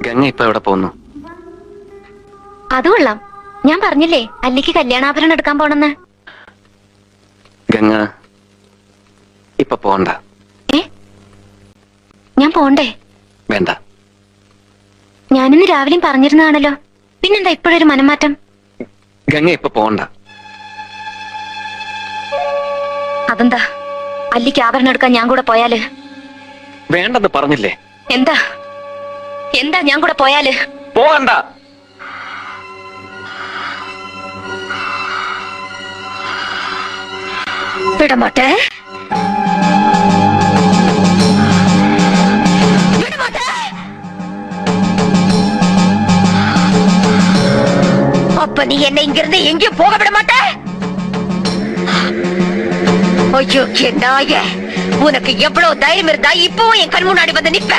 ഗംഗ ഇപ്പൊ എവിടെ പോകുന്നു? അത് കൊള്ളാം. ഞാൻ പറഞ്ഞില്ലേ അല്ലിക്ക് കല്യാണാഭരണം എടുക്കാൻ പോണെന്ന്. ഗംഗ ഇപ്പൊ പോണ്ട. ഞാൻ പോണ്ടേ? വേണ്ട. ഞാനിന്ന് രാവിലെയും പറഞ്ഞിരുന്നതാണല്ലോ, പിന്നെന്താ ഇപ്പോഴൊരു മനംമാറ്റം? ഗംഗ ഇപ്പൊ പോണ്ട. അതെന്താ? അല്ലിക്ക് ആഭരണം എടുക്കാൻ ഞാൻ കൂടെ പോയാല്? വേണ്ടെന്ന് പറഞ്ഞില്ലേ? എന്താ എന്താ ഞാൻ കൂടെ പോയാല്? പോകണ്ട. വിടമാട്ടെ. அப்ப நீ என்ன இங்கிருந்து எங்கேயும் போக விட மாட்ட? ஐயோ நாய, உனக்கு எவ்வளவு தைரியம் இருந்தா இப்பவும் என் கண் முன்னாடி வந்து நிப்ப?